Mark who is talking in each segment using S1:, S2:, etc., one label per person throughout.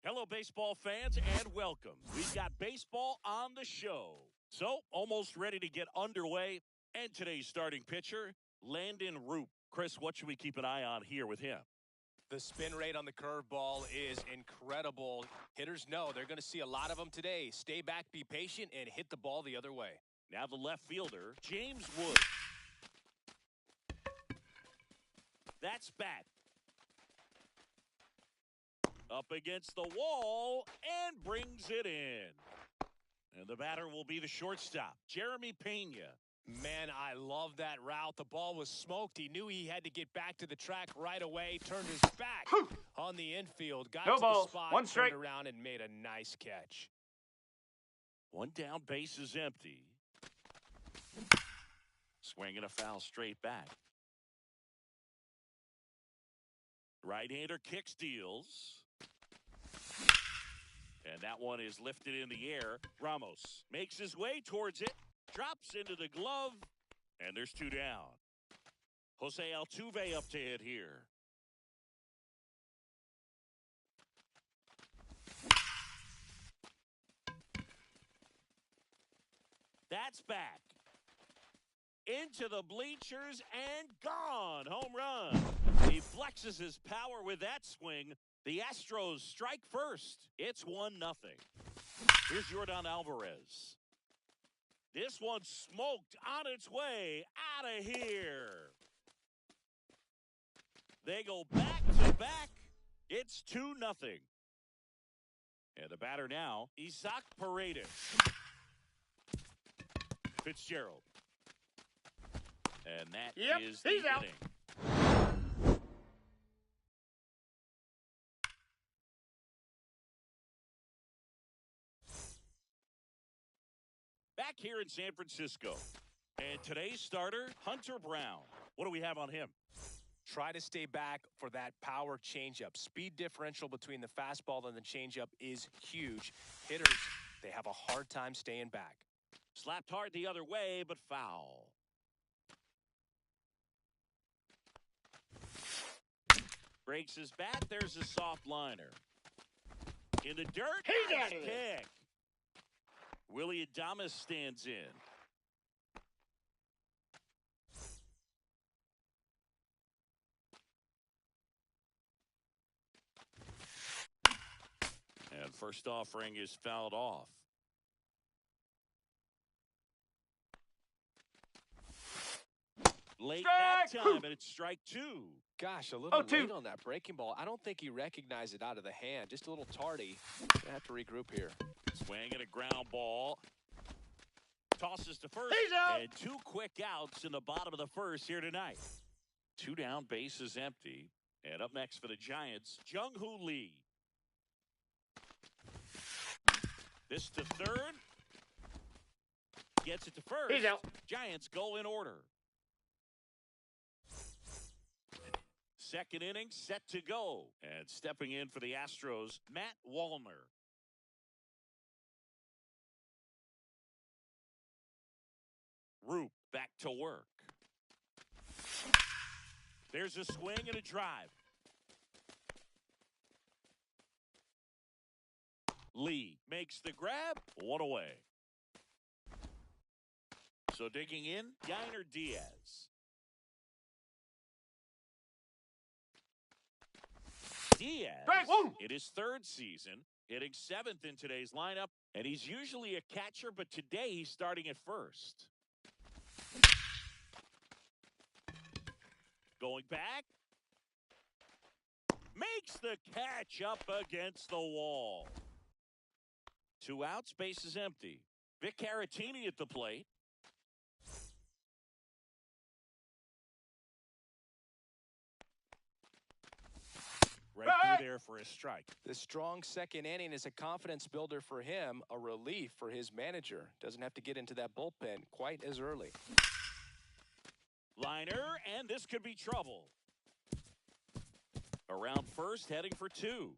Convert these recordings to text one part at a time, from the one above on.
S1: Hello, baseball fans, and welcome. We've got baseball on the show. So, almost ready to get underway. And today's starting pitcher, Landon Roop. Chris, what should we keep an eye on here with him?
S2: The spin rate on the curveball is incredible. Hitters know they're going to see a lot of them today. Stay back, be patient, and hit the ball the other way.
S1: Now the left fielder, James Wood. That's back. Up against the wall and brings it in. And the batter will be the shortstop, Jeremy Pena.
S2: Man, I love that route. The ball was smoked. He knew he had to get back to the track right away. Turned his back on the infield. Got to the spot,
S3: one strike.
S2: turned around and made a nice catch.
S1: One down, base is empty. Swinging a foul straight back. Right-hander kick steals. And that one is lifted in the air. Ramos makes his way towards it. Drops into the glove. And there's two down. Jose Altuve up to hit here. That's back. Into the bleachers and gone. Home run. He flexes his power with that swing. The Astros strike first. It's 1-0. Here's Yordan Alvarez. This one smoked on its way out of here. They go back to back. It's 2-0. And the batter now, Isaac Paredes. Fitzgerald. And that is the inning. Back here in San Francisco. And today's starter, Hunter Brown. What do we have on him?
S2: Try to stay back for that power changeup. Speed differential between the fastball and the changeup is huge. Hitters, they have a hard time staying back.
S1: Slapped hard the other way, but foul. Breaks his bat. There's a soft liner. In the dirt.
S3: He's out of
S1: kick.
S3: there.
S1: Willie Adames stands in. And first offering is fouled off. Late that time, and it's strike two.
S2: Gosh, a little
S3: 0-2.
S2: late on that breaking ball. I don't think he recognized it out of the hand. Just a little tardy. Gonna have to regroup here.
S1: Swing and a ground ball. Tosses to first.
S3: He's out.
S1: And two quick outs in the bottom of the first here tonight. Two down, base is empty. And up next for the Giants, Jung-Hoo Lee. This to third. Gets it to first.
S3: He's out.
S1: Giants go in order. Second inning set to go. And stepping in for the Astros, Matt Wallner. Roop back to work. There's a swing and a drive. Lee makes the grab. One away. So digging in, Yainer Diaz. Diaz, in his third season, hitting 7th in today's lineup, and he's usually a catcher, but today he's starting at first. Going back. Makes the catch up against the wall. 2 outs, base is empty. Vic Caratini at the plate. Right through there for a strike.
S2: The strong second inning is a confidence builder for him, a relief for his manager. Doesn't have to get into that bullpen quite as early.
S1: Liner, and this could be trouble. Around first, heading for 2.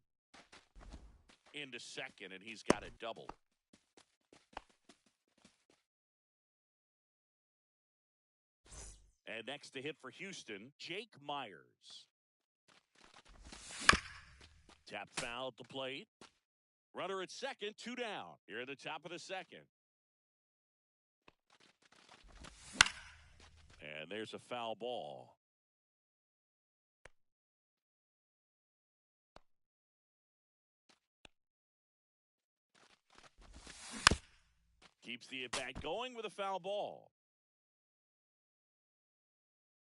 S1: Into second, and he's got a double. And next to hit for Houston, Jake Myers. Tap foul at the plate. Runner at second, 2 down. Here at the top of the second. And there's a foul ball. Keeps the at-bat going with a foul ball.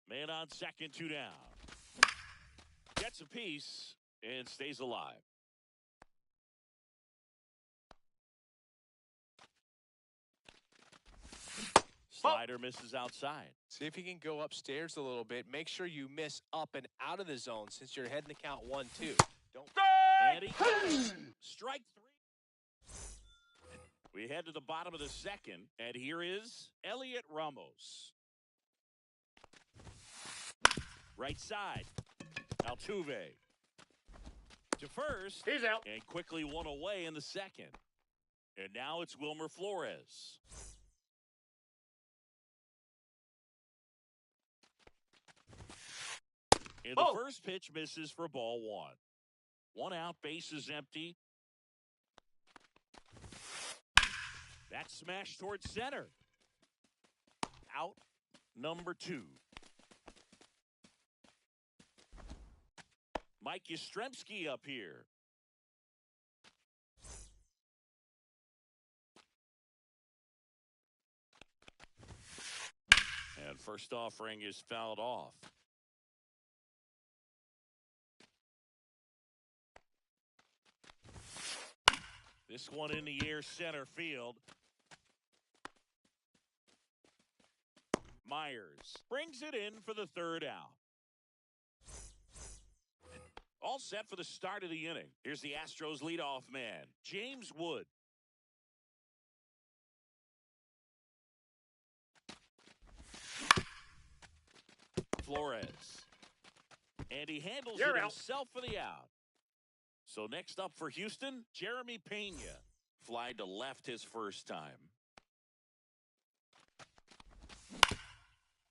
S1: Man on second, 2 down. Gets a piece and stays alive. Slider misses outside.
S2: See if you can go upstairs a little bit. Make sure you miss up and out of the zone since you're heading the count 1-2. Don't.
S1: Strike 3. We head to the bottom of the second, and here is Elliot Ramos. Right side, Altuve. To first.
S3: He's out.
S1: And quickly one away in the second. And now it's Wilmer Flores. And the first pitch misses for ball 1. 1 out, base is empty. That smash towards center. Out number 2. Mike Yastrzemski up here. And first offering is fouled off. This one in the air, center field. Myers brings it in for the 3rd out. All set for the start of the inning. Here's the Astros leadoff man, James Wood. Flores. And he handles it himself for the out. So next up for Houston, Jeremy Pena. Fly to left his first time.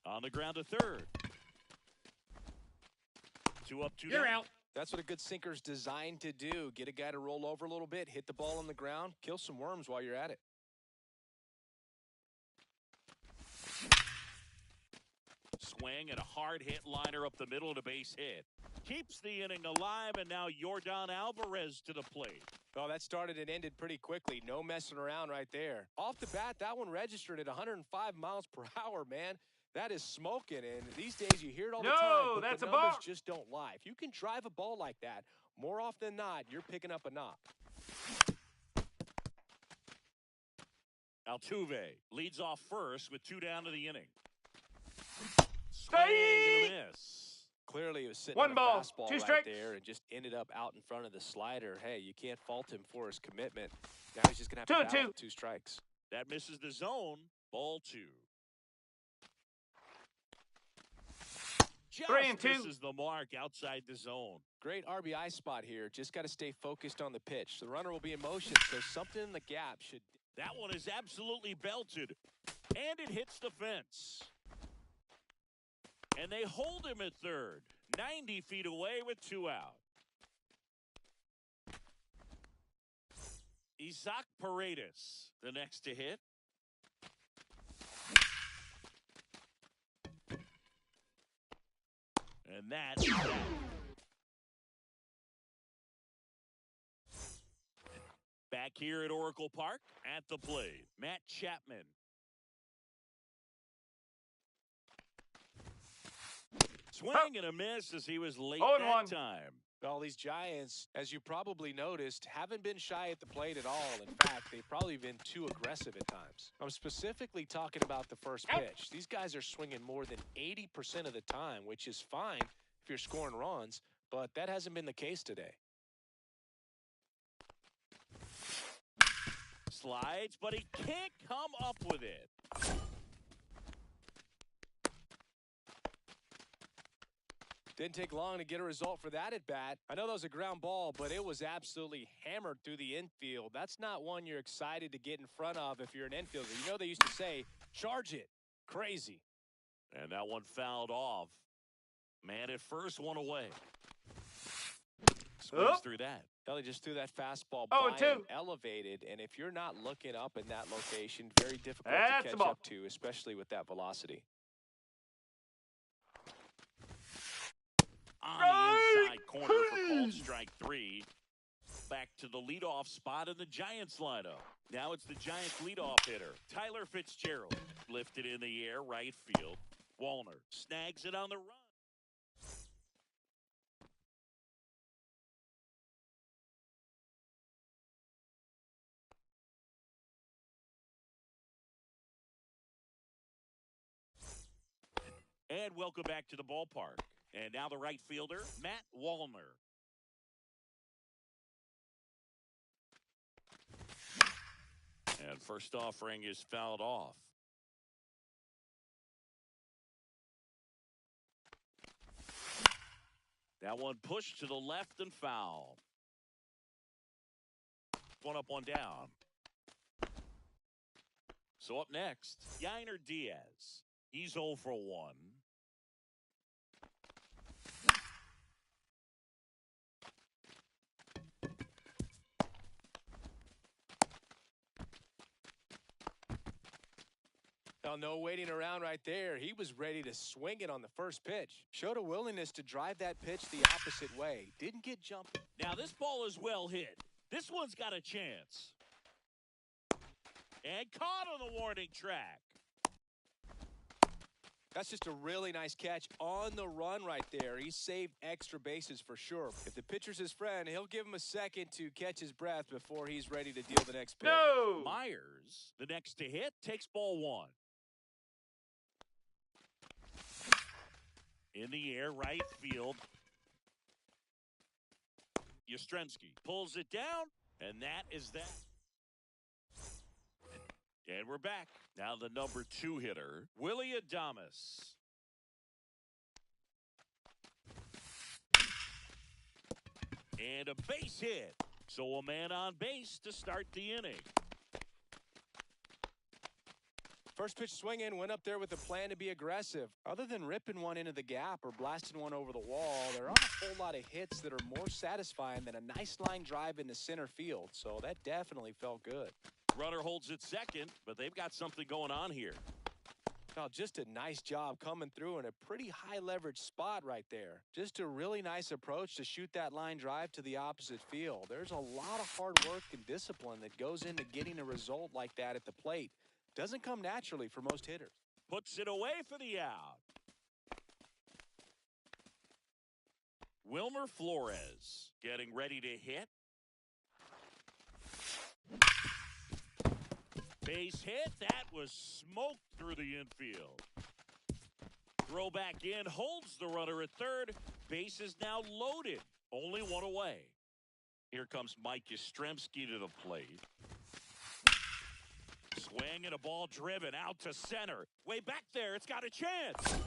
S1: On the ground to third. 2 up, 2 down.
S3: You're out.
S2: That's what a good sinker's designed to do. Get a guy to roll over a little bit, hit the ball on the ground, kill some worms while you're at it.
S1: Swing and a hard hit liner up the middle and a base hit. Keeps the inning alive, and now Yordan Alvarez to the plate.
S2: Oh, that started and ended pretty quickly. No messing around right there. Off the bat, that one registered at 105 miles per hour, man. That is smoking, and these days you hear it all the time, but
S3: that's
S2: the
S3: a
S2: numbers
S3: ball.
S2: just don't lie. If you can drive a ball like that, more often than not, you're picking up a knock.
S1: Altuve leads off first with 2 down to the inning. Swing and a miss.
S2: Clearly, he was sitting
S3: One
S2: on a
S3: ball,
S2: fastball
S3: 2
S2: right
S3: strikes.
S2: there and just ended up out in front of the slider. Hey, you can't fault him for his commitment. Now he's just going to have to battle with 2 strikes.
S1: That misses the zone. Ball 2. Just
S3: 3 and 2.
S1: misses the mark outside the zone.
S2: Great RBI spot here. Just got to stay focused on the pitch. The runner will be in motion, so something in the gap should.
S1: That one is absolutely belted, and it hits the fence. And they hold him at third, 90 feet away with 2 out. Isaac Paredes, the next to hit. And that's that. Back here at Oracle Park, at the plate, Matt Chapman. Swing and a miss as he was late that time.
S2: Well, these Giants, as you probably noticed, haven't been shy at the plate at all. In fact, they've probably been too aggressive at times. I'm specifically talking about the first pitch. These guys are swinging more than 80% of the time, which is fine if you're scoring runs, but that hasn't been the case today.
S1: Slides, but he can't come up with it.
S2: Didn't take long to get a result for that at bat. I know that was a ground ball, but it was absolutely hammered through the infield. That's not one you're excited to get in front of if you're an infielder. You know they used to say, charge it. Crazy.
S1: And that one fouled off. Man at first, one away. Swings through that.
S2: Well, he just threw that fastball
S3: Oh,
S2: by
S3: and
S2: him,
S3: two.
S2: elevated, and if you're not looking up in that location, very difficult
S3: That's
S2: to
S3: the
S2: catch
S3: ball.
S2: up to, especially with that velocity.
S1: On the inside corner for called strike 3. Back to the leadoff spot in the Giants lineup. Now it's the Giants leadoff hitter, Tyler Fitzgerald. Lifted in the air, right field. Wallner snags it on the run. And welcome back to the ballpark. And now the right fielder, Matt Wallner. And first offering is fouled off. That one pushed to the left and foul. One up, one down. So up next, Yainer Diaz. He's 0 for 1.
S2: Well, no waiting around right there. He was ready to swing it on the first pitch. Showed a willingness to drive that pitch the opposite way. Didn't get jumped.
S1: Now this ball is well hit. This one's got a chance. And caught on the warning track.
S2: That's just a really nice catch on the run right there. He saved extra bases for sure. If the pitcher's his friend, he'll give him a second to catch his breath before he's ready to deal the next pitch.
S3: No.
S1: Myers, the next to hit, takes ball 1. In the air, right field. Yastrzemski pulls it down, and that is that. And we're back. Now the number 2 hitter, Willie Adames. And a base hit. So a man on base to start the inning.
S2: First pitch swinging, went up there with a plan to be aggressive. Other than ripping one into the gap or blasting one over the wall, there aren't a whole lot of hits that are more satisfying than a nice line drive into center field. So that definitely felt good.
S1: Runner holds it second, but they've got something going on here.
S2: Well, just a nice job coming through in a pretty high leverage spot right there. Just a really nice approach to shoot that line drive to the opposite field. There's a lot of hard work and discipline that goes into getting a result like that at the plate. Doesn't come naturally for most hitters.
S1: Puts it away for the out. Wilmer Flores getting ready to hit. Base hit. That was smoked through the infield. Throw back in. Holds the runner at third. Base is now loaded. Only one away. Here comes Mike Yastrzemski to the plate. Swing and a ball driven out to center. Way back there. It's got a chance.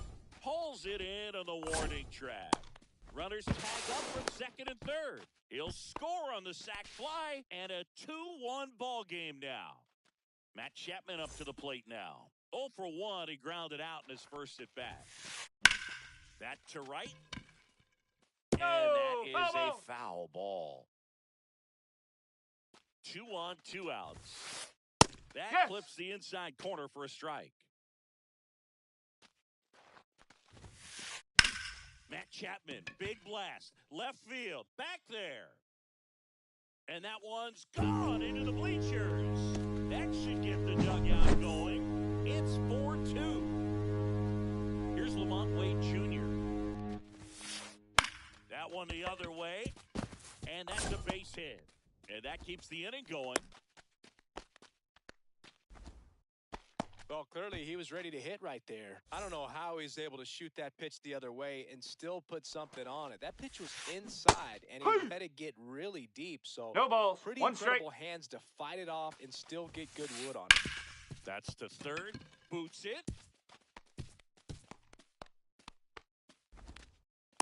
S1: Pulls it in on the warning track. Runners tag up from second and third. He'll score on the sac fly, and a 2-1 ball game now. Matt Chapman up to the plate now. 0 for 1. He grounded out in his first at bat. That to right. And that is a foul ball. 2 on, 2 outs. That clips the inside corner for a strike. Matt Chapman, big blast, left field, back there. And that one's gone into the bleachers. That should get the dugout going. It's 4-2. Here's Lamont Wade Jr. That one the other way. And that's a base hit. And that keeps the inning going.
S2: Well, clearly he was ready to hit right there. I don't know how he's able to shoot that pitch the other way and still put something on it. That pitch was inside, and he had to get really deep. So
S3: no balls.
S2: Pretty
S3: One
S2: incredible
S3: strike.
S2: hands to fight it off and still get good wood on it.
S1: That's to third. Boots it.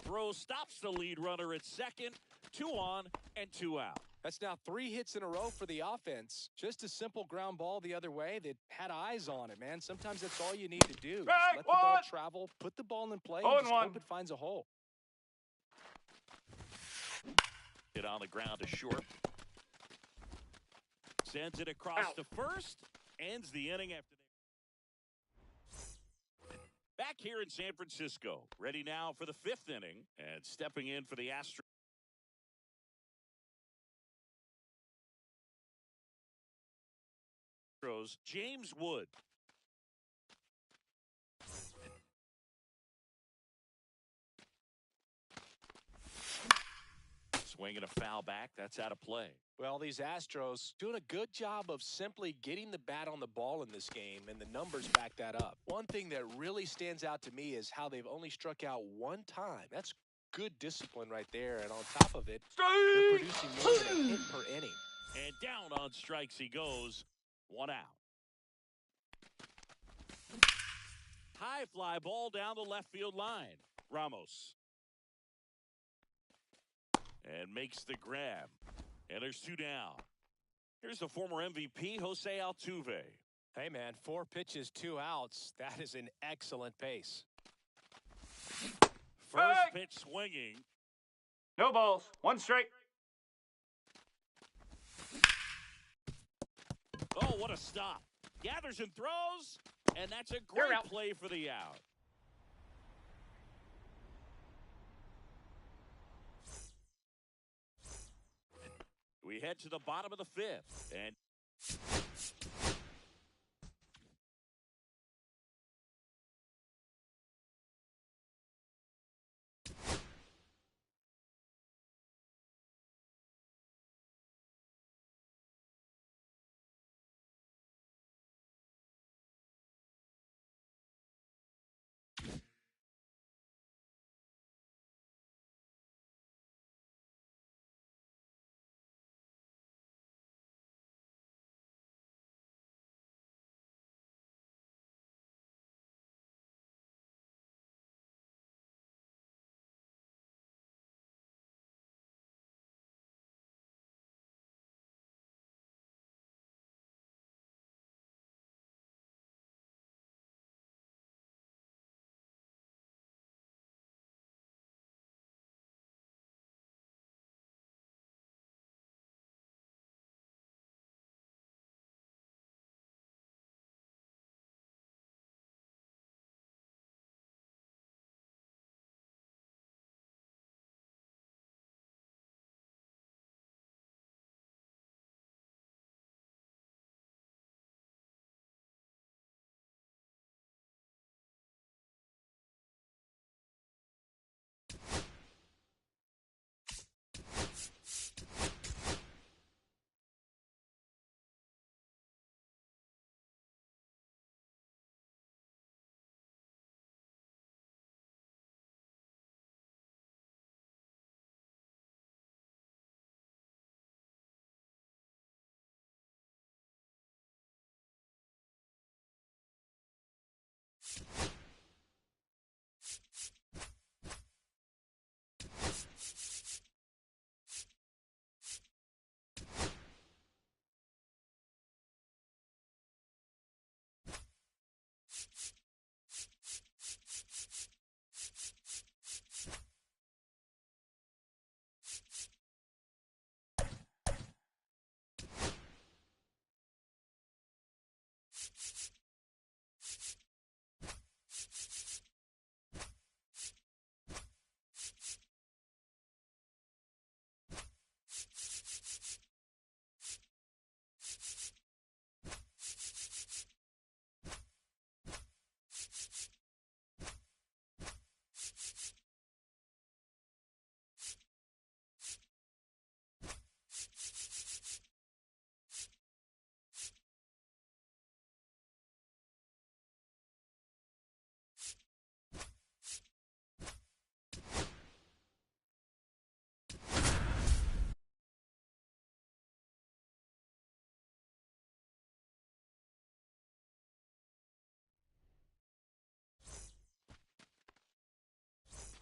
S1: Throw stops the lead runner at second. 2 on and 2 out.
S2: That's now 3 hits in a row for the offense. Just a simple ground ball the other way that had eyes on it, man. Sometimes that's all you need to do. Just let the ball travel, put the ball in play, and just hope it finds a hole.
S1: on the ground to short. Sends it across to first. Ends the inning after they... Back here in San Francisco. Ready now for the fifth inning. And stepping in for the Astros, James Wood. Swinging a foul back. That's out of play.
S2: Well, these Astros doing a good job of simply getting the bat on the ball in this game, and the numbers back that up. One thing that really stands out to me is how they've only struck out one time. That's good discipline right there, and on top of it, they're producing more than a hit per inning.
S1: And down on strikes he goes. One out. High fly ball down the left field line. Ramos. And makes the grab. And there's two down. Here's the former MVP, Jose Altuve.
S2: Hey, man, 4 pitches, 2 outs. That is an excellent pace.
S1: First pitch swinging.
S3: No balls. 1 strike.
S1: Oh, what a stop. Gathers and throws. And that's a great play for the out. We head to the bottom of the fifth. And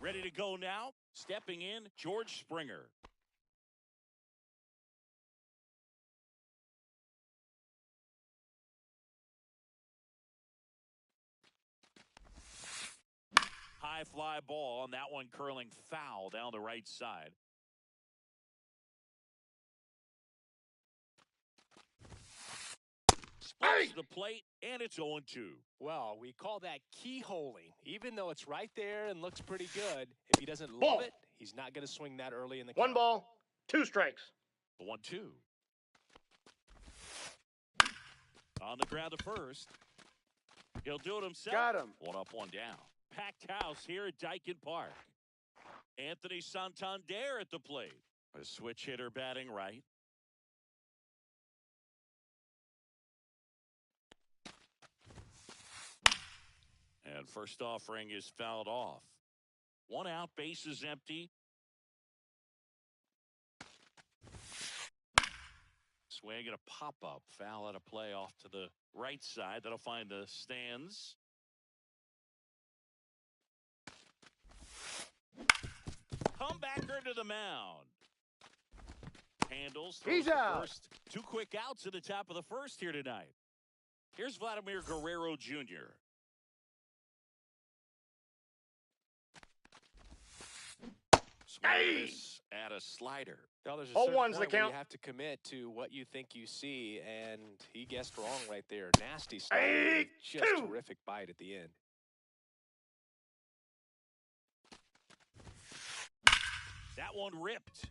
S1: ready to go now. Stepping in, George Springer. High fly ball, and that one curling foul down the right side. gets the plate, and it's 0-2.
S2: Well, we call that keyholing. Even though it's right there and looks pretty good, if he doesn't love it, he's not going to swing that early in the count.
S3: 1 ball, 2 strikes.
S1: 1-2. On the ground to first. He'll do it himself.
S3: Got him.
S1: 1 up, 1 down. Packed house here at Dyken Park. Anthony Santander at the plate. A switch hitter batting right. And first offering is fouled off. 1 out, base is empty. Swing and a pop-up. Foul at a play off to the right side. That'll find the stands. Comebacker to the mound. Handles.
S3: He's out.
S1: First. 2 quick outs at the top of the first here tonight. Here's Vladimir Guerrero Jr. Swings at a slider.
S2: Now, there's a
S3: Oh,
S2: certain
S3: one's the
S2: point where
S3: count.
S2: you have to commit to what you think you see, and he guessed wrong right there. Nasty stuff. Just
S3: 2.
S2: terrific bite at the end.
S1: That one ripped.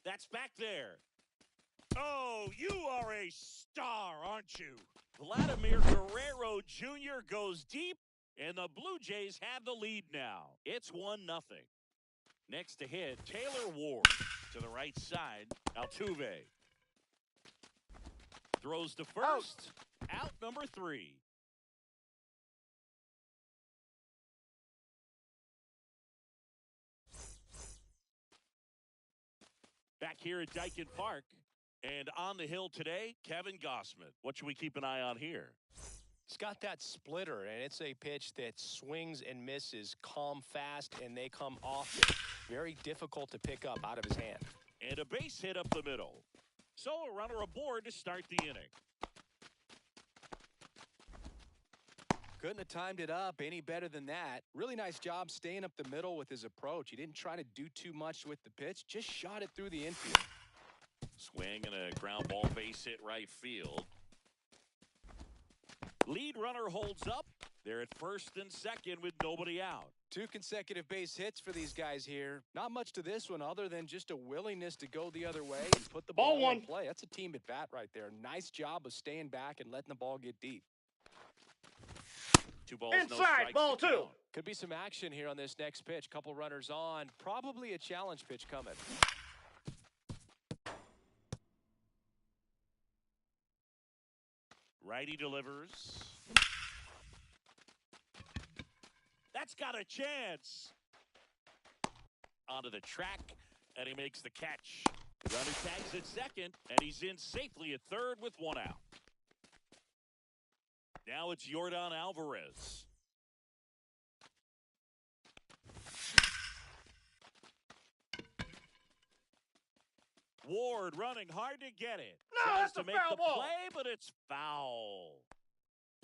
S1: That's back there. Oh, you are a star, aren't you? Vladimir Guerrero Jr. goes deep, and the Blue Jays have the lead now. It's 1-0. Next to hit, Taylor Ward to the right side. Altuve throws to first. Out number 3. Back here at Dyken Park. And on the hill today, Kevin Gossman. What should we keep an eye on here?
S2: It's got that splitter, and it's a pitch that swings and misses, calm, fast, and they come often. Very difficult to pick up out of his hand.
S1: And a base hit up the middle. So a runner aboard to start the inning.
S2: Couldn't have timed it up any better than that. Really nice job staying up the middle with his approach. He didn't try to do too much with the pitch, just shot it through the infield.
S1: Swing and a ground ball base hit right field. Lead runner holds up. They're at first and second with nobody out.
S2: 2 consecutive base hits for these guys here. Not much to this one other than just a willingness to go the other way and put the ball in play. That's a team at bat right there. Nice job of staying back and letting the ball get deep.
S1: 2 balls,
S3: Inside,
S1: no strikes.
S3: ball 2.
S2: Could be some action here on this next pitch. Couple runners on. Probably a challenge pitch coming.
S1: Righty delivers. That's got a chance. Onto the track, and he makes the catch. Runner tags at second, and he's in safely at third with 1 out. Now it's Yordan Alvarez. Ward running hard to get it.
S3: No,
S1: Tries
S3: that's
S1: to
S3: a
S1: make
S3: foul
S1: the
S3: ball.
S1: play, but it's foul.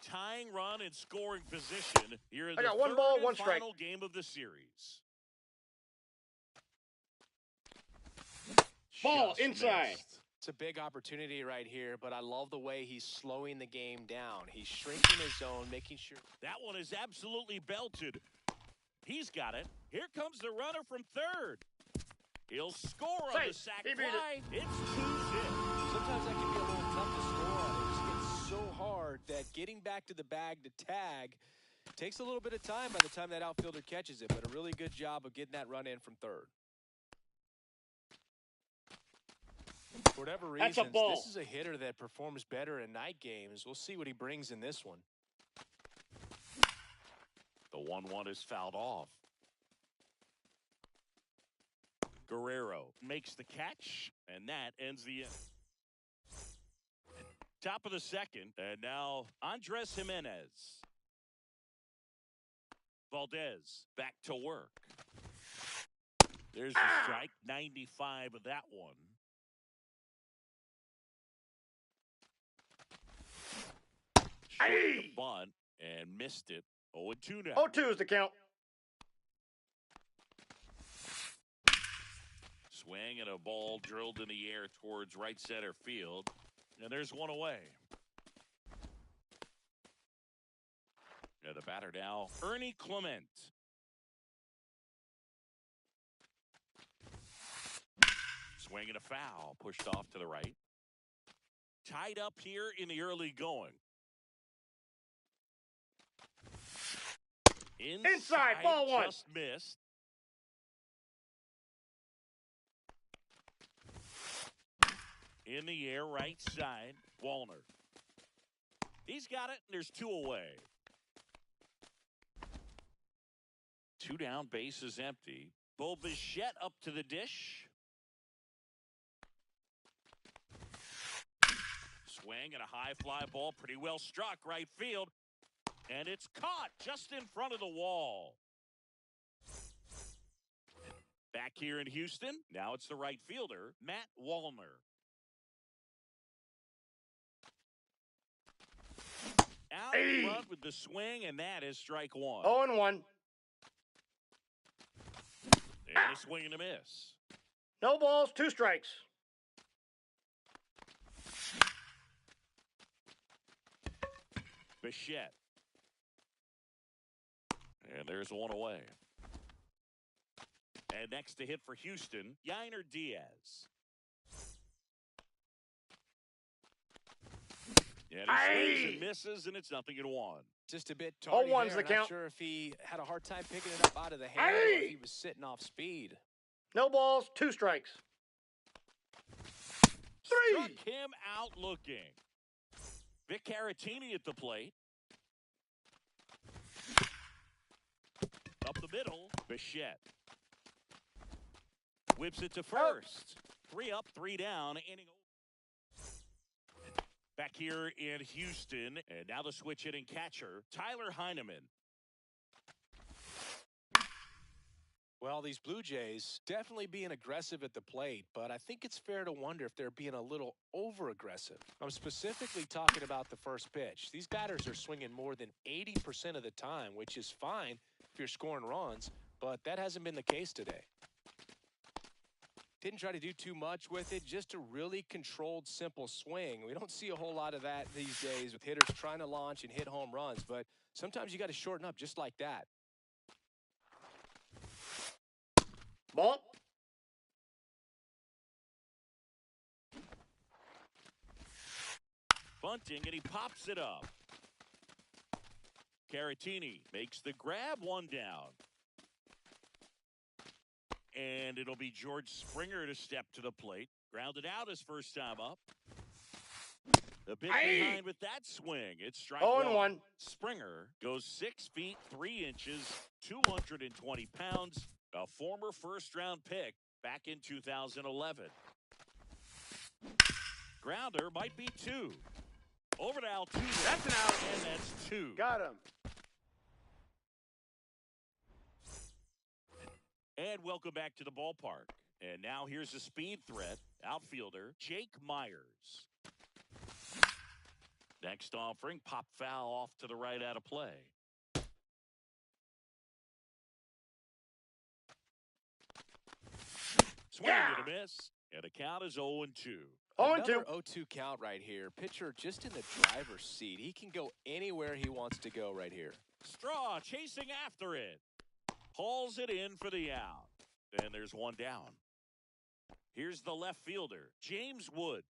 S1: Tying run in scoring position here in
S3: I
S1: the
S3: got 1
S1: third
S3: ball,
S1: and
S3: 1 strike.
S1: final game of the series.
S3: Ball
S1: Just
S3: inside.
S1: missed.
S2: It's a big opportunity right here, but I love the way he's slowing the game down. He's shrinking his zone, making sure.
S1: That one is absolutely belted. He's got it. Here comes the runner from third. He'll score on the
S3: Safe.
S1: sac
S3: He beat it.
S1: fly. It's 2-zip.
S2: Sometimes that can be a little tough to score on. It just gets so hard that getting back to the bag to tag takes a little bit of time by the time that outfielder catches it, but a really good job of getting that run in from third. For whatever reason,
S3: That's a ball.
S2: this is a hitter that performs better in night games. We'll see what he brings in this one.
S1: The 1-1 is fouled off. Guerrero makes the catch, and that ends the inning. Top of the second, and now Andres Jimenez. Valdez back to work. There's the strike, 95 of that one. Short the bunt and missed it. 0-2 now.
S3: 0-2 is the count.
S1: Swing and a ball drilled in the air towards right center field. And there's one away. And the batter now, Ernie Clement. Swing and a foul, pushed off to the right. Tied up here in the early going. Inside
S3: ball one.
S1: Just missed. In the air, right side, Wallner. He's got it, and there's 2 away. 2 down, base is empty. Bo Bichette up to the dish. Swing and a high fly ball, pretty well struck, right field. And it's caught just in front of the wall. Back here in Houston, now it's the right fielder, Matt Wallner. Out front with the swing, and that is strike 1.
S3: 0-1.
S1: And a swing and a miss.
S3: No balls, 2 strikes.
S1: Bichette. And there's 1 away. And next to hit for Houston, Yainer Diaz. And he swings and misses, and it's 0-1.
S2: Just a bit tardy
S3: 0-1's
S2: there.
S3: the count.
S2: Not sure if he had a hard time picking it up out of the hand or if he was sitting off speed.
S3: No balls, 2 strikes. 3.
S1: Struck him out looking. Vic Caratini at the plate. Up the middle, Bichette. Whips it to first. 3 up, 3 down, inning over. Back here in Houston, and now the switch hitting catcher, Tyler Heineman.
S2: Well, these Blue Jays definitely being aggressive at the plate, but I think it's fair to wonder if they're being a little over-aggressive. I'm specifically talking about the first pitch. These batters are swinging more than 80% of the time, which is fine if you're scoring runs, but that hasn't been the case today. Didn't try to do too much with it, just a really controlled, simple swing. We don't see a whole lot of that these days with hitters trying to launch and hit home runs, but sometimes you got to shorten up just like that.
S3: Ball.
S1: Bunting, and he pops it up. Caratini makes the grab, 1 down. And it'll be George Springer to step to the plate. Grounded out his first time up. A bit behind with that swing. It's strike 1. Springer goes 6 feet 3 inches, 220 pounds, a former first-round pick back in 2011. Grounder might be 2. Over to Altuve.
S3: That's an out.
S1: And that's 2.
S3: Got him.
S1: And welcome back to the ballpark. And now here's a speed threat, outfielder Jake Myers. Next offering, pop foul off to the right out of play. Swing and a miss, and the count is 0-2.
S3: 0-2.
S2: Another 0-2 count right here. Pitcher just in the driver's seat. He can go anywhere he wants to go right here.
S1: Straw chasing after it. Hauls it in for the out. And there's 1 down. Here's the left fielder, James Wood.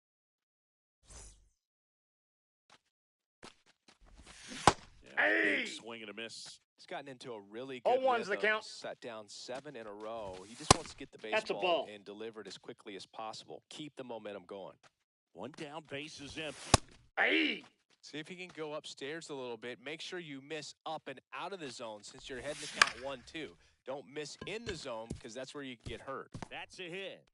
S1: Big swing and a miss.
S2: He's gotten into a really good
S3: 0-1's the
S2: rhythm.
S3: count.
S2: Sat down 7 in a row. He just wants to get the
S3: That's a
S2: baseball
S3: ball.
S2: and deliver it as quickly as possible. Keep the momentum going.
S1: 1 down, base is empty.
S2: See if he can go upstairs a little bit. Make sure you miss up and out of the zone since you're heading to count 1-2. Don't miss in the zone because that's where you can get hurt.
S1: That's a hit.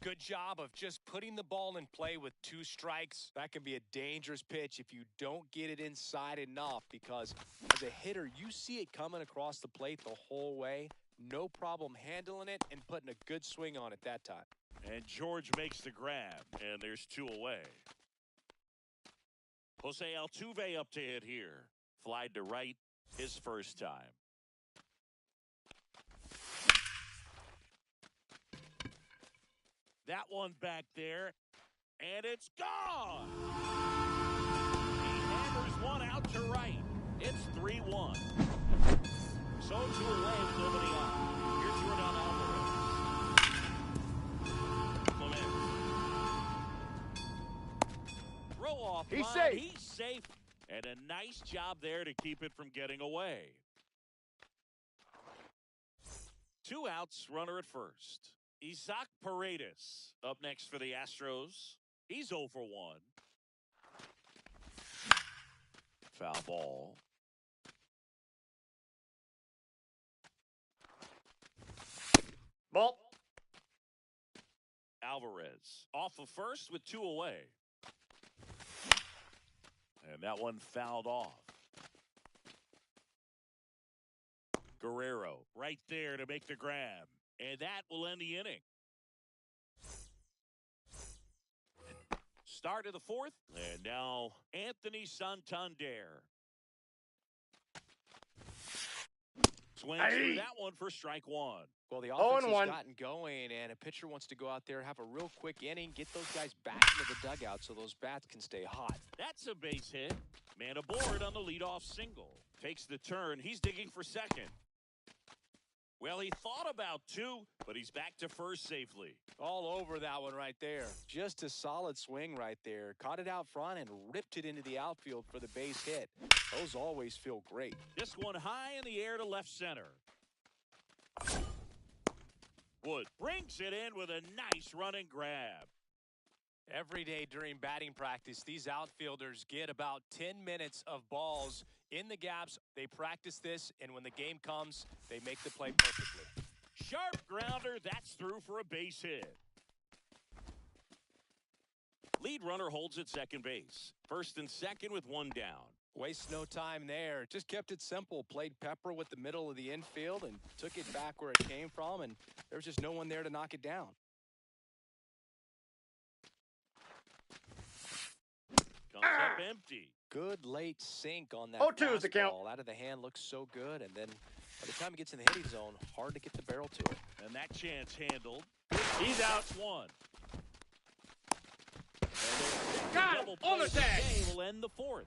S2: Good job of just putting the ball in play with 2 strikes. That can be a dangerous pitch if you don't get it inside enough because as a hitter, you see it coming across the plate the whole way. No problem handling it and putting a good swing on it that time.
S1: And George makes the grab, and there's 2 away. Jose Altuve up to hit here. Flied to right his first time. That one back there. And it's gone. He hammers one out to right. It's 3-1. So 2 away with nobody on. Here's Jordan Alvarez. Clement. Throw off
S3: He's
S1: line.
S3: safe.
S1: He's safe. And a nice job there to keep it from getting away. 2 outs, runner at first. Isaac Paredes up next for the Astros. He's 0 for 1. Foul ball.
S3: Ball.
S1: Alvarez off of first with 2 away. And that one fouled off. Guerrero right there to make the grab. And that will end the inning. Start of the 4th. And now Anthony Santander. Swings through that one for strike 1.
S2: Well, the offense has
S3: 0-1.
S2: gotten going, and a pitcher wants to go out there, have a real quick inning, get those guys back into the dugout so those bats can stay hot.
S1: That's a base hit. Man aboard on the leadoff single. Takes the turn. He's digging for second. Well, he thought about 2, but he's back to first safely.
S2: All over that one right there. Just a solid swing right there. Caught it out front and ripped it into the outfield for the base hit. Those always feel great.
S1: This one high in the air to left center. Wood brings it in with a nice running grab.
S2: Every day during batting practice, these outfielders get about 10 minutes of balls in the gaps. They practice this, and when the game comes, they make the play perfectly.
S1: Sharp grounder, that's through for a base hit. Lead runner holds at second base. First and second with 1 down.
S2: Waste no time there. Just kept it simple. Played pepper with the middle of the infield and took it back where it came from, and there was just no one there to knock it down.
S1: Comes up empty.
S2: Good late sink on that
S3: 0-2 is the count.
S2: fastball. Out of the hand looks so good, and then by the time it gets in the hitting zone, hard to get the barrel to it.
S1: And that chance handled. He's out 1.
S3: Got him on the tag.
S1: Will end the 4th.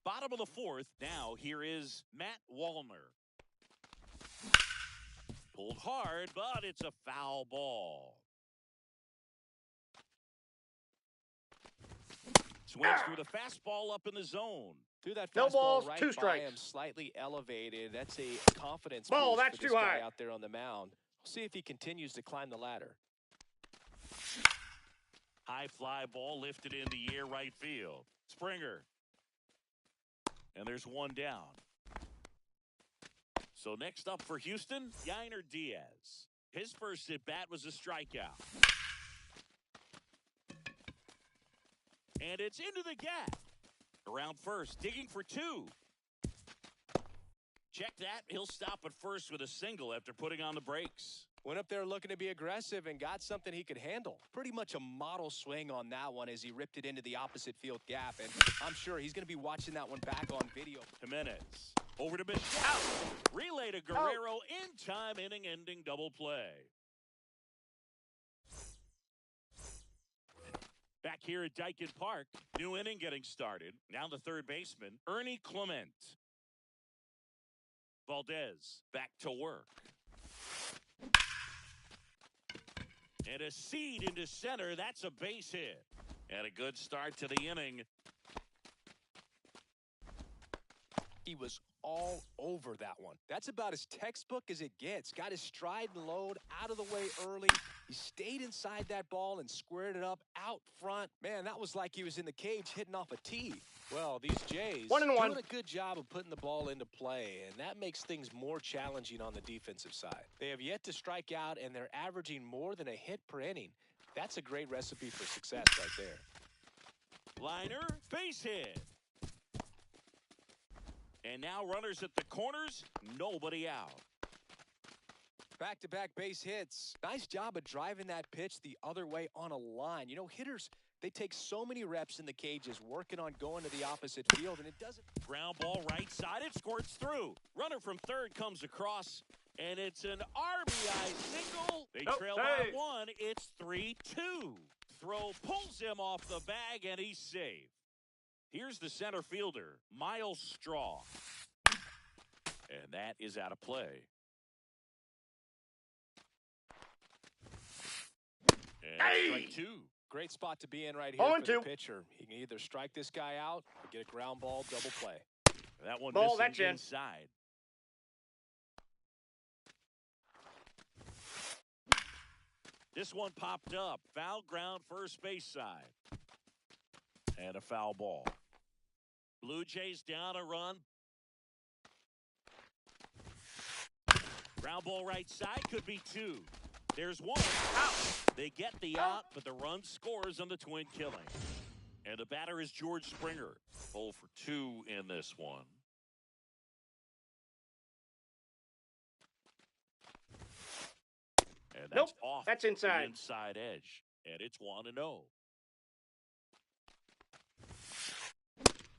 S1: Bottom of the 4th. Now here is Matt Wallner. Pulled hard, but it's a foul ball. Swings through the fastball up in the zone.
S2: Through that
S3: No
S2: fastball
S3: balls,
S2: right
S3: 2
S2: by
S3: strikes.
S2: him, slightly elevated. That's a confidence
S3: Ball,
S2: boost
S3: that's
S2: for this
S3: too
S2: guy
S3: high.
S2: out there on the mound. We'll see if he continues to climb the ladder.
S1: High fly ball lifted in the air right field. Springer. And there's 1 down. So next up for Houston, Yainer Diaz. His first at bat was a strikeout. And it's into the gap. Around first, digging for 2. Check that. He'll stop at first with a single after putting on the brakes.
S2: Went up there looking to be aggressive and got something he could handle. Pretty much a model swing on that one as he ripped it into the opposite field gap. And I'm sure he's going to be watching that one back on video.
S1: Jimenez over to Michelle. Relay to Guerrero in time, inning-ending double play. Back here at Dyken Park, new inning getting started. Now the third baseman, Ernie Clement. Valdez back to work. And a seed into center. That's a base hit. And a good start to the inning.
S2: He was all over that one. That's about as textbook as it gets. Got his stride and load out of the way early. He stayed inside that ball and squared it up out front. Man, that was like he was in the cage hitting off a tee. Well, these Jays
S3: 1-1.
S2: doing a good job of putting the ball into play, and that makes things more challenging on the defensive side. They have yet to strike out, and they're averaging more than a hit per inning. That's a great recipe for success right there.
S1: Liner, base hit. And now runners at the corners, nobody out.
S2: Back-to-back base hits. Nice job of driving that pitch the other way on a line. You know, hitters, they take so many reps in the cages working on going to the opposite field, and it doesn't.
S1: Ground ball right side, it squirts through. Runner from third comes across, And it's an RBI single. They
S3: Nope,
S1: trail
S3: hey.
S1: by one. It's 3-2. Throw pulls him off the bag, and he's safe. Here's the center fielder, Miles Straw. And that is out of play. And strike two.
S2: Great spot to be in right here for
S3: 0-2.
S2: the pitcher. He can either strike this guy out or get a ground ball double play.
S1: That one
S3: Ball,
S1: missing
S3: that's in.
S1: inside. This one popped up. Foul ground, first base side. And a foul ball. Blue Jays down a run. Ground ball right side, could be two. There's one. Out. They get the out, but the run scores on the twin killing. And the batter is George Springer. 0 for 2 in this one. And that's off.
S3: That's inside.
S1: The inside edge. And it's 1-0.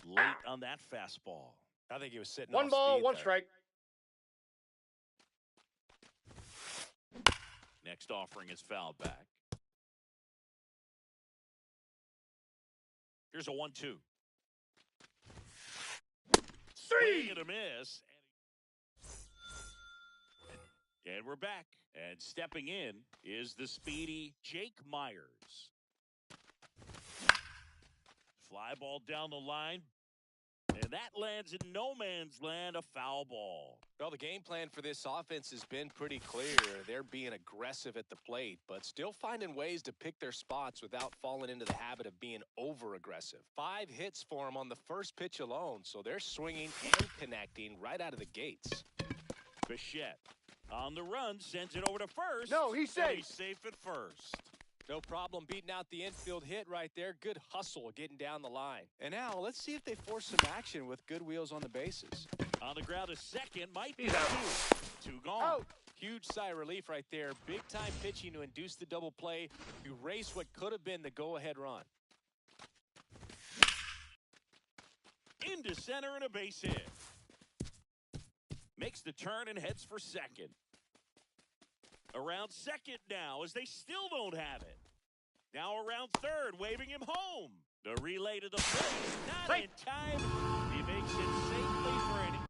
S1: Late on that fastball.
S2: I think he was sitting
S3: One
S2: off
S3: ball,
S2: speed
S3: one
S2: there.
S3: strike.
S1: Next offering is fouled back. Here's a 1-2. Swing and a miss. And we're back. And stepping in is the speedy Jake Myers. Fly ball down the line. And that lands in no man's land, a foul ball.
S2: Well, the game plan for this offense has been pretty clear. They're being aggressive at the plate, but still finding ways to pick their spots without falling into the habit of being over-aggressive. 5 hits for them on the first pitch alone, so they're swinging and connecting right out of the gates.
S1: Bichette on the run, sends it over to first.
S3: No, he's
S1: And
S3: safe.
S1: He's safe at first.
S2: No problem beating out the infield hit right there. Good hustle getting down the line. And now let's see if they force some action with good wheels on the bases.
S1: On the ground, a second, might be
S3: He's out.
S1: two gone.
S3: Out.
S2: Huge sigh of relief right there. Big time pitching to induce the double play. You race what could have been the go-ahead run.
S1: Into center and a base hit. Makes the turn and heads for second. Around second now as they still don't have it. Now around third, waving him home. The relay to the plate. Not in time. He makes it safely for an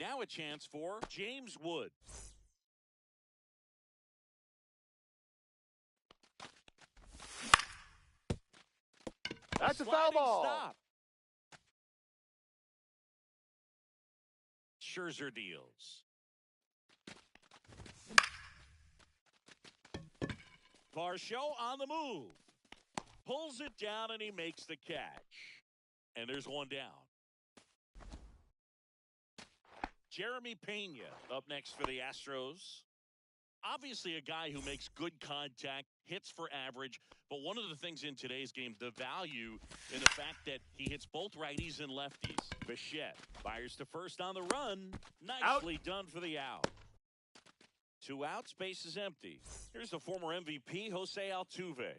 S1: now a chance for James Wood.
S3: That's a foul
S1: Sliding
S3: ball.
S1: Stop. Scherzer deals. Varsho on the move. Pulls it down and he makes the catch. And there's one down. Jeremy Pena up next for the Astros. Obviously a guy who makes good contact, hits for average, but one of the ththings in today's game, the value in the fact that he hits both righties and lefties. Bichette fires to first on the run. Nicely done for the out. 2 outs, base is empty. Here's the former MVP, Jose Altuve.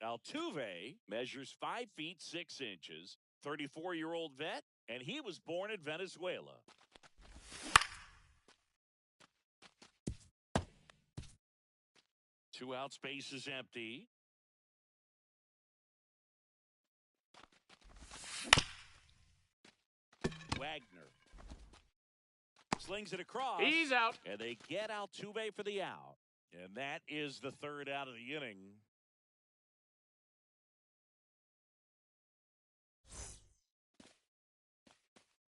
S1: Altuve measures 5 feet 6 inches, 34-year-old vet, and he was born in Venezuela. Two outs, base is empty. Wagner slings it across.
S3: He's out.
S1: And they get Altuve for the out. And that is the 3rd out of the inning.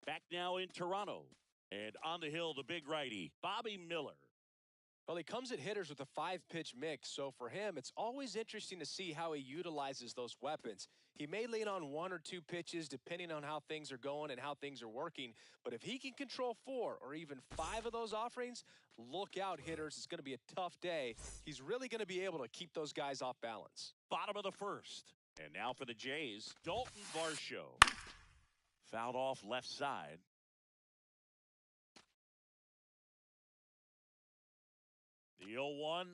S1: Back now in Toronto. And on the hill, the big righty, Bobby Miller.
S2: Well, he comes at hitters with a 5-pitch mix, so for him, it's always interesting to see how he utilizes those weapons. He may lean on 1 or 2 pitches depending on how things are going and how things are working, but if he can control 4 or even 5 of those offerings, look out, hitters. It's going to be a tough day. He's really going to be able to keep those guys off balance.
S1: Bottom of the 1st. And now for the Jays, Dalton Varsho. Fouled off left side. The 0-1.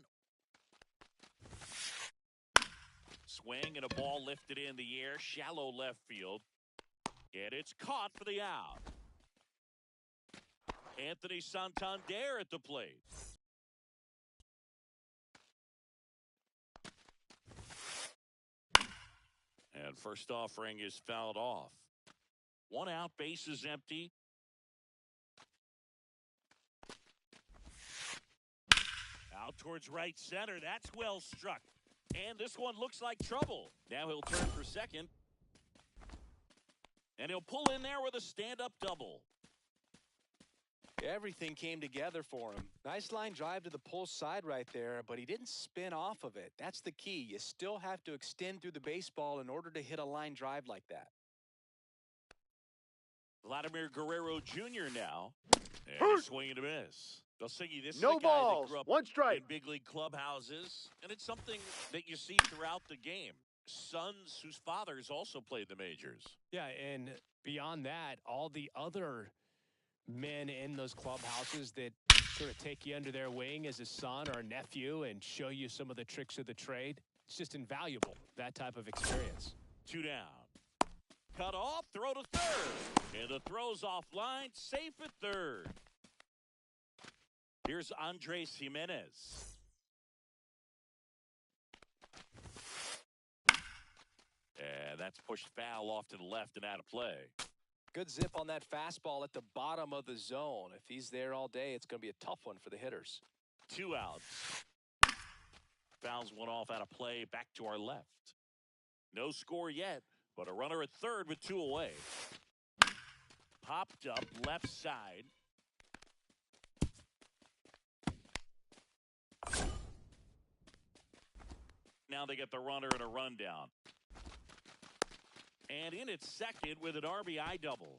S1: Swing and a ball lifted in the air, shallow left field. And it's caught for the out. Anthony Santander at the plate. And first offering is fouled off. 1 out, base is empty. Out towards right center. That's well struck. And this one looks like trouble. Now he'll turn for second. And he'll pull in there with a stand-up double.
S2: Everything came together for him. Nice line drive to the pull side right there, but he didn't spin off of it. That's the key. You still have to extend through the baseball in order to hit a line drive like that.
S1: Vladimir Guerrero Jr. now. And swing and a miss. They'll this is
S3: No
S1: a guy
S3: balls.
S1: That grew up
S3: 1 strike.
S1: in big league clubhouses, and it's something that you see throughout the game. Sons whose fathers also played the majors.
S4: Yeah, and beyond that, all the other men in those clubhouses that sort of take you under their wing as a son or a nephew and show you some of the tricks of the trade. It's just invaluable, that type of experience.
S1: 2 down. Cut off, throw to third. And the throw's offline, safe at third. Here's Andres Jimenez. And that's pushed foul off to the left and out of play.
S2: Good zip on that fastball at the bottom of the zone. If he's there all day, it's going to be a tough one for the hitters.
S1: 2 outs. Fouls one off out of play, back to our left. No score yet, but a runner at third with 2 away. Popped up left side. Now they get the runner and a rundown. And in at second with an RBI double.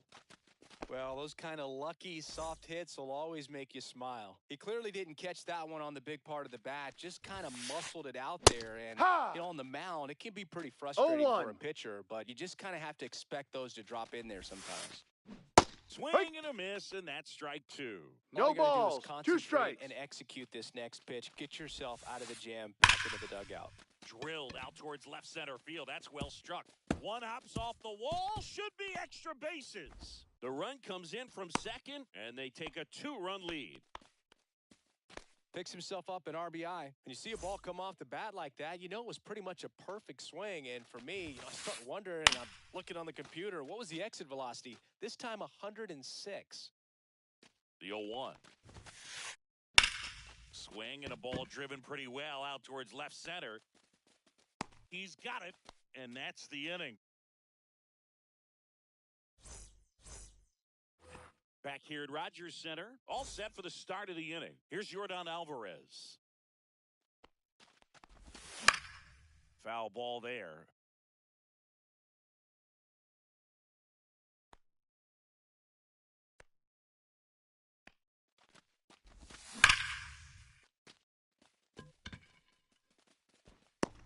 S2: Well, those kind of lucky soft hits will always make you smile. He clearly didn't catch that one on the big part of the bat, just kind of muscled it out there. And, you know, on the mound, it can be pretty frustrating for a pitcher, but you just kind of have to expect those to drop in there sometimes.
S1: Swing and a miss, and that's strike 2.
S3: No balls, 2 strikes.
S2: And execute this next pitch. Get yourself out of the jam, back into the dugout.
S1: Drilled out towards left center field. That's well struck. One hops off the wall. Should be extra bases. The run comes in from second, and they take a 2-run lead.
S2: Picks himself up an RBI. When you see a ball come off the bat like that, you know it was pretty much a perfect swing. And for me, I start wondering, and I'm looking on the computer, what was the exit velocity? This time 106.
S1: The 0-1. Swing and a ball driven pretty well out towards left center. He's got it, and that's the inning. Back here at Rogers Center, all set for the start of the inning. Here's Yordan Alvarez. Foul ball there.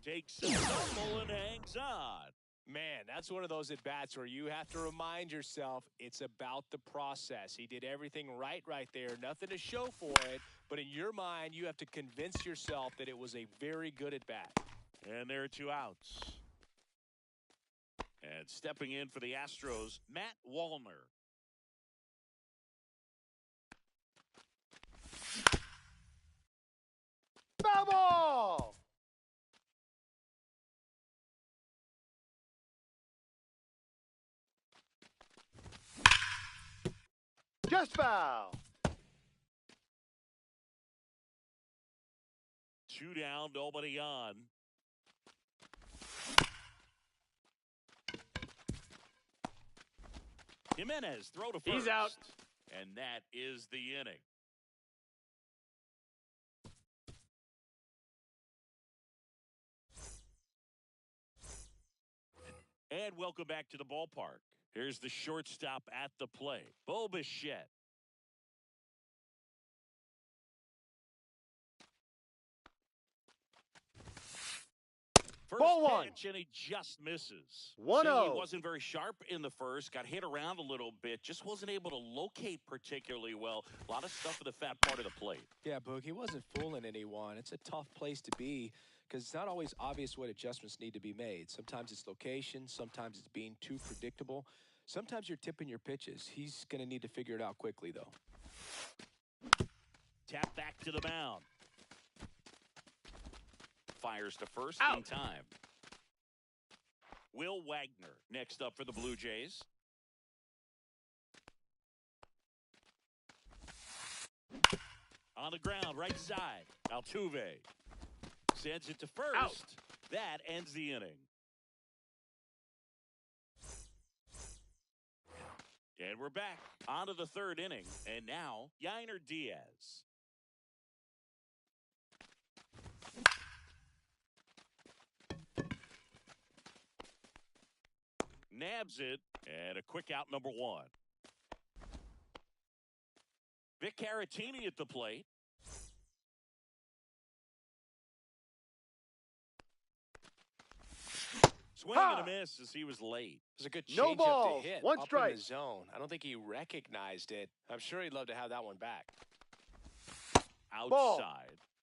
S1: Takes a tumble and hangs on.
S4: Man, that's one of those at-bats where you have to remind yourself it's about the process. He did everything right there. Nothing to show for it. But in your mind, you have to convince yourself that it was a very good at-bat.
S1: And there are 2 outs. And stepping in for the Astros, Matt Wallner.
S3: Foul ball! Just foul.
S1: 2 down, nobody on. Jimenez, throw to first.
S3: He's out.
S1: And that is the inning. And welcome back to the ballpark. Here's the shortstop at the plate, Bo Bichette. First
S3: Ball 1.
S1: pitch, and he just misses.
S3: 1-0.
S1: He wasn't very sharp in the first, got hit around a little bit, just wasn't able to locate particularly well. A lot of stuff in the fat part of the plate.
S4: Yeah, Boog, he wasn't fooling anyone. It's a tough place to be because it's not always obvious what adjustments need to be made. Sometimes it's location, sometimes it's being too predictable. Sometimes you're tipping your pitches. He's going to need to figure it out quickly, though.
S1: Tap back to the mound. Fires to first
S3: Out.
S1: in time. Will Wagner next up for the Blue Jays. On the ground, right side. Altuve sends it to first.
S3: Out.
S1: That ends the inning. And we're back onto the 3rd inning. And now, Yainer Diaz. Nabs it, and a quick out, number 1. Vic Caratini at the plate. Swing and a miss as he was late.
S4: It was a good
S3: No
S4: changeup
S3: balls,
S4: to hit
S3: 1
S4: up
S3: strike.
S4: in the zone. I don't think he recognized it. I'm sure he'd love to have that one back.
S1: Outside.
S3: Ball.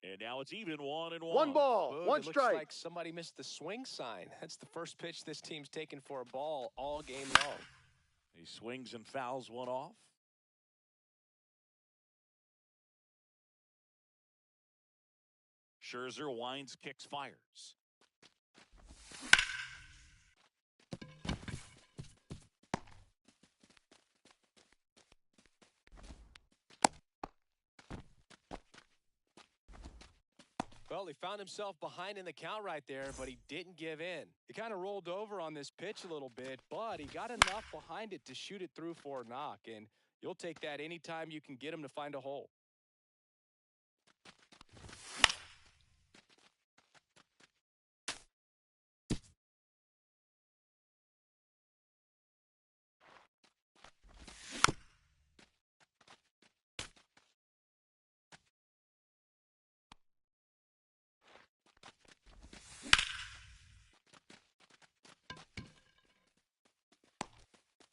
S1: And now it's even 1-1.
S3: 1 ball,
S4: Boog,
S3: 1
S4: it
S3: strike.
S4: looks like somebody missed the swing sign. That's the first pitch this team's taken for a ball all game long.
S1: He swings and fouls one off. Scherzer winds, kicks, fires.
S4: Well, he found himself behind in the count right there, but he didn't give in. He kind of rolled over on this pitch a little bit, but he got enough behind it to shoot it through for a knock, and you'll take that anytime you can get him to find a hole.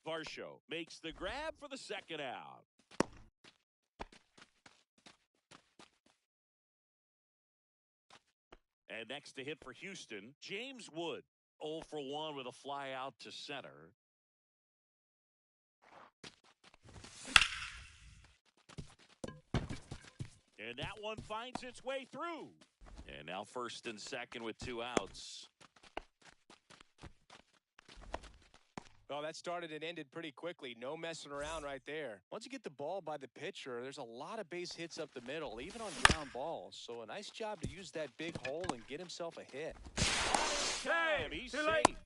S1: Varsho makes the grab for the 2nd out. And next to hit for Houston, James Wood. 0 for 1 with a fly out to center. And that one finds its way through. And now 1st and 2nd with 2 outs.
S4: Well, that started and ended pretty quickly. No messing around right there. Once you get the ball by the pitcher, there's a lot of base hits up the middle, even on ground balls. So a nice job to use that big hole and get himself a hit.
S1: Time. He's
S3: too
S1: safe.
S3: late.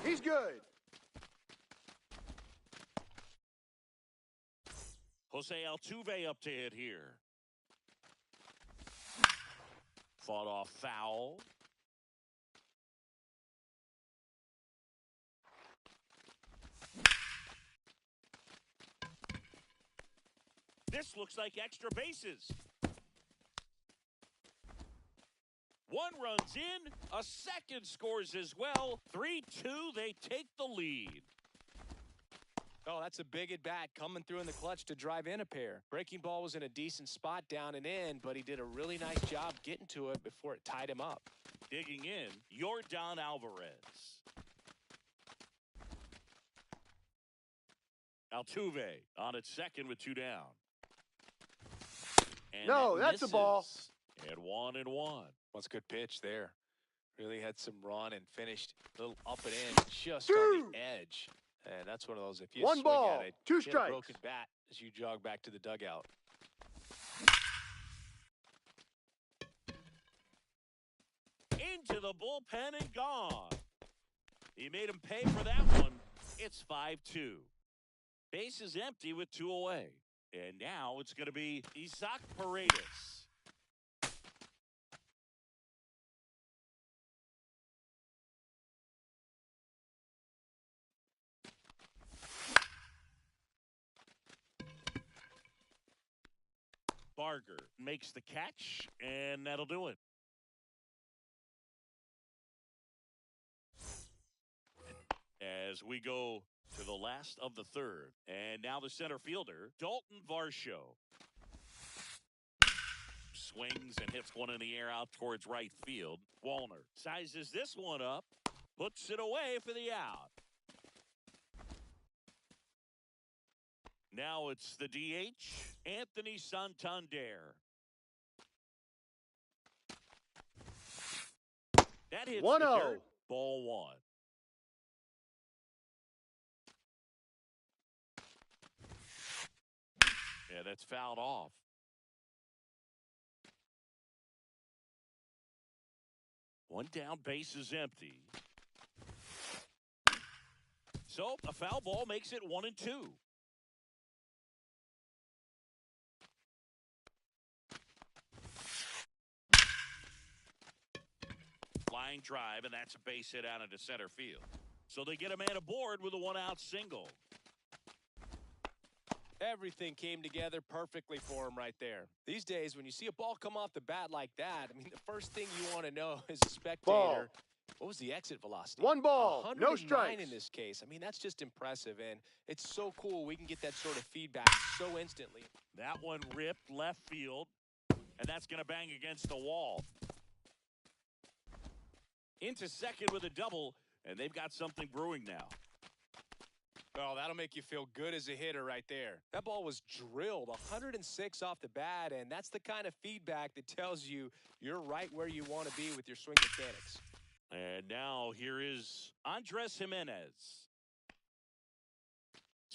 S3: He's good.
S1: Jose Altuve up to hit here. Fought off foul. This looks like extra bases. One runs in, a second scores as well. 3-2, they take the lead.
S2: Oh, that's a big at-bat coming through in the clutch to drive in a pair. Breaking ball was in a decent spot down and in, but he did a really nice job getting to it before it tied him up.
S1: Digging in, Yordan Alvarez. Altuve on its second with 2 down. And
S3: No, that's a ball.
S1: And 1-1.
S2: That's a good pitch there. Really had some run and finished a little up and in, just on the edge. And that's one of those, if you
S3: One
S2: swing
S3: ball,
S2: at it,
S3: 2
S2: hit a
S3: strikes.
S2: broken bat as you jog back to the dugout.
S1: Into the bullpen and gone. He made him pay for that one. It's 5-2. Base is empty with 2 away. And now it's going to be Isaac Paredes. Barger makes the catch, and that'll do it. As we go to the last of the third, and now the center fielder, Dalton Varsho. Swings and hits one in the air out towards right field. Wallner sizes this one up, puts it away for the out. Now it's the DH, Anthony Santander. That hits
S3: 1-0.
S1: the dirt. Ball 1. Yeah, that's fouled off. One down, base is empty. So a foul ball makes it 1-2. Line drive, and that's a base hit out into center field. So they get a man aboard with a 1-out single.
S2: Everything came together perfectly for him right there. These days, when you see a ball come off the bat like that, I mean, the first thing you want to know as a spectator,
S3: Ball.
S2: What was the exit velocity?
S3: 1 ball, no
S2: 109
S3: strikes.
S2: in this case. I mean, that's just impressive, and it's so cool we can get that sort of feedback so instantly.
S1: That one ripped left field, and that's going to bang against the wall. Into second with a double, and they've got something brewing now.
S2: Well, that'll make you feel good as a hitter right there. That ball was drilled 106 off the bat, and that's the kind of feedback that tells you you're right where you want to be with your swing mechanics.
S1: And now here is Andres Jimenez.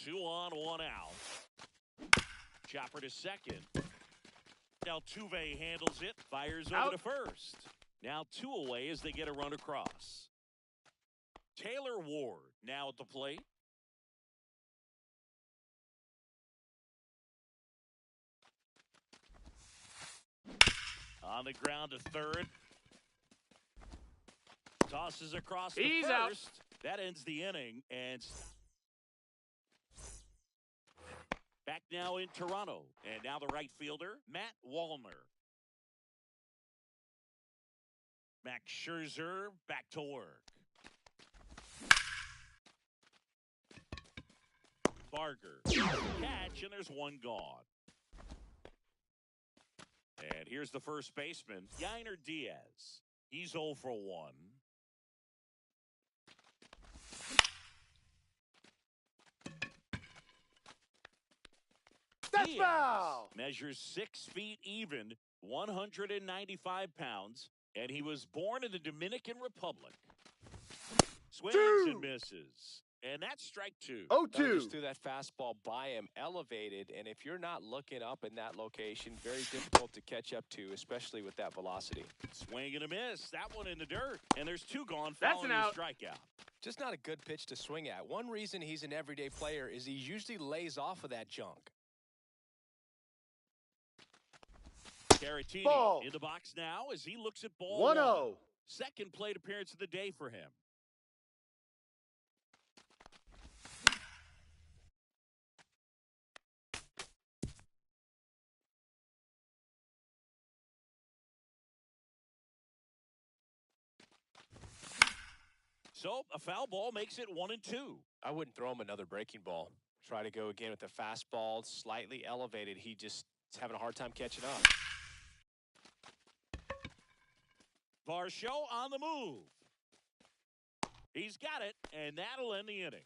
S1: 2 on, 1 out. Chopper to second. Altuve handles it, fires over
S3: Out.
S1: to first. Now 2 away as they get a run across. Taylor Ward now at the plate. On the ground to third. Tosses across to
S3: He's
S1: first.
S3: out.
S1: That ends the inning. And back now in Toronto. And now the right fielder, Matt Wallner. Max Scherzer back to work. Barger. Catch, and there's 1 gone. And here's the first baseman, Yainer Diaz. He's 0 for 1.
S3: That's
S1: Diaz
S3: foul.
S1: measures 6 feet even, 195 pounds, and he was born in the Dominican Republic. Swings
S3: 2.
S1: and misses. And that's strike 2.
S3: 0-2.
S2: Just threw that fastball by him, elevated, and if you're not looking up in that location, very difficult to catch up to, especially with that velocity.
S1: Swing and a miss. That one in the dirt. And there's 2 gone
S3: That's
S1: following
S3: an out.
S1: the strikeout.
S2: Just not a good pitch to swing at. One reason he's an everyday player is he usually lays off of that junk.
S1: Caratini
S3: Ball.
S1: in the box now as he looks at ball
S3: 1-0.
S1: Second plate appearance of the day for him. So a foul ball makes it 1-2.
S2: I wouldn't throw him another breaking ball. Try to go again with the fastball, slightly elevated. He just is having a hard time catching up.
S1: Varsho on the move. He's got it, and that'll end the inning.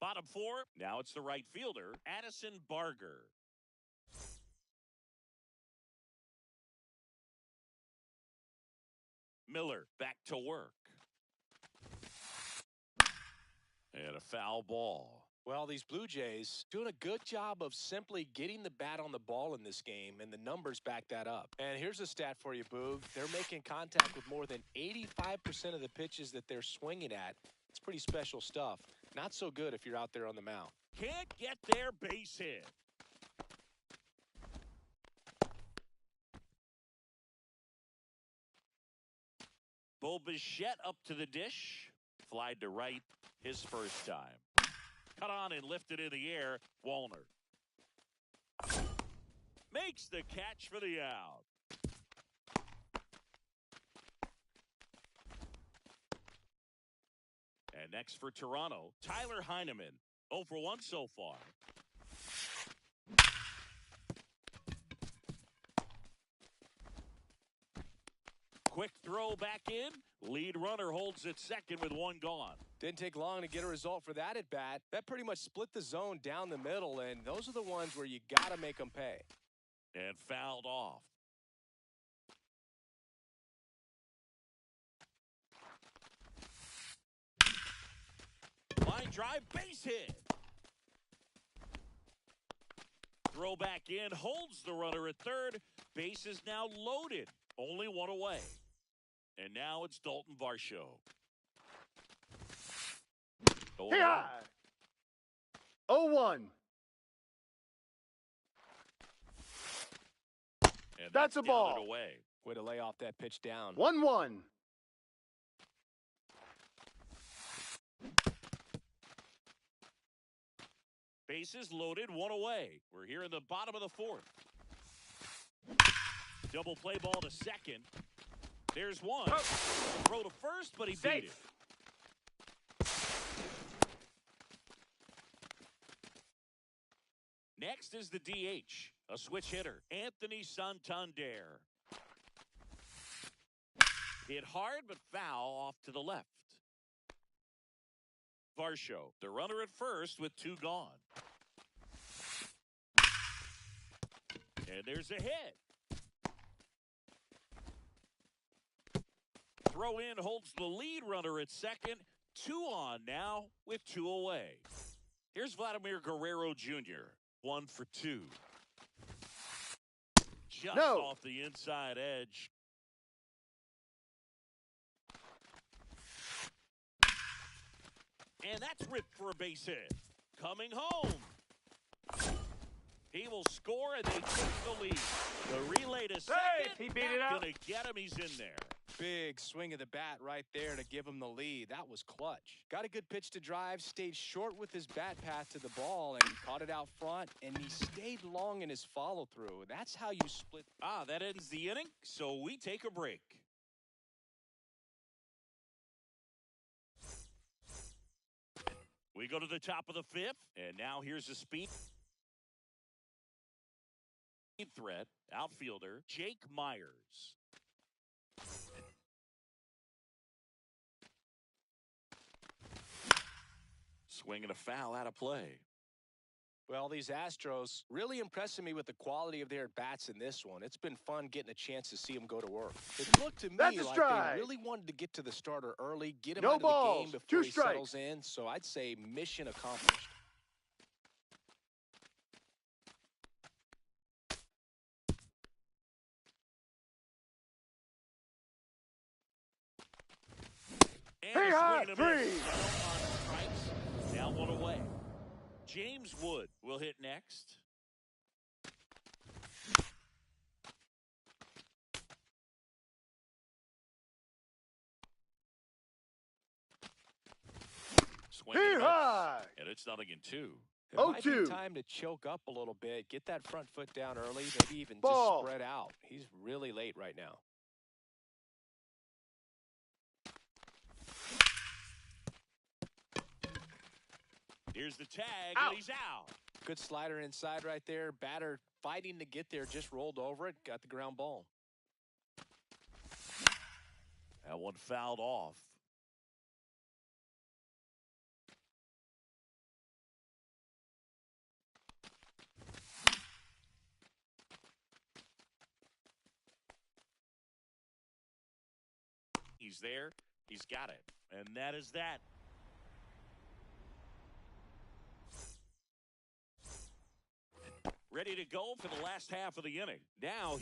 S1: Bottom four, now it's the right fielder, Addison Barger. Miller back to work. And a foul ball.
S2: Well, these Blue Jays doing a good job of simply getting the bat on the ball in this game, and the numbers back that up. And here's a stat for you, Boog. They're making contact with more than 85% of the pitches that they're swinging at. It's pretty special stuff. Not so good if you're out there on the mound.
S1: Can't get their base hit. Bo Bichette up to the dish. Flied to right his first time. Cut on and lifted in the air. Wallner makes the catch for the out. And next for Toronto, Tyler Heineman. 0 for 1 so far. Quick throw back in. Lead runner holds it second with one gone.
S2: Didn't take long to get a result for that at bat. That pretty much split the zone down the middle, and those are the ones where you got to make them pay.
S1: And fouled off. Line drive, base hit. Throw back in, holds the runner at third. Base is now loaded. Only one away. And now it's Dalton Varsho.
S3: Hey-hi! 0-1.
S1: And
S3: That's a
S1: down
S3: ball.
S1: and away.
S2: Way to lay off that pitch down.
S3: 1-1.
S1: Bases loaded, one away. We're here in the bottom of the fourth. Double play ball to second. There's one. Throw to first, but he beat it. Next is the DH, a switch hitter, Anthony Santander. Hit hard, but foul off to the left. Varsho, the runner at first with two gone. And there's a hit. Throw in holds the lead runner at second. 2 on now with 2 away. Here's Vladimir Guerrero Jr. 1 for 2. Just off the inside edge. And that's ripped for a base hit. Coming home. He will score, and they take the lead. The relay to second.
S3: He beat it out.
S1: Gonna get him. He's in there.
S2: Big swing of the bat right there to give him the lead. That was clutch. Got a good pitch to drive, stayed short with his bat path to the ball, and caught it out front, and he stayed long in his follow-through. That's how you split.
S1: That ends the inning, so we take a break. We go to the top of the fifth, and now here's a speed threat, outfielder Jake Myers. Swinging a foul out of play.
S2: Well, these Astros really impressing me with the quality of their bats in this one. It's been fun getting a chance to see them go to work. It looked to me like they really wanted to get to the starter early, get him out of the game before he settles in. So I'd say mission accomplished.
S3: Hey, 3.
S1: Now 1 away. James Wood will hit next. Swing and it's 0-2.
S2: It might be time to choke up a little bit, get that front foot down early, maybe even just spread out. He's really late right now.
S1: Here's the tag, and he's out.
S2: Good slider inside right there. Batter fighting to get there, just rolled over it, got the ground ball.
S1: That one fouled off. He's there. He's got it. And that is that. Ready to go for the last half of the inning. Now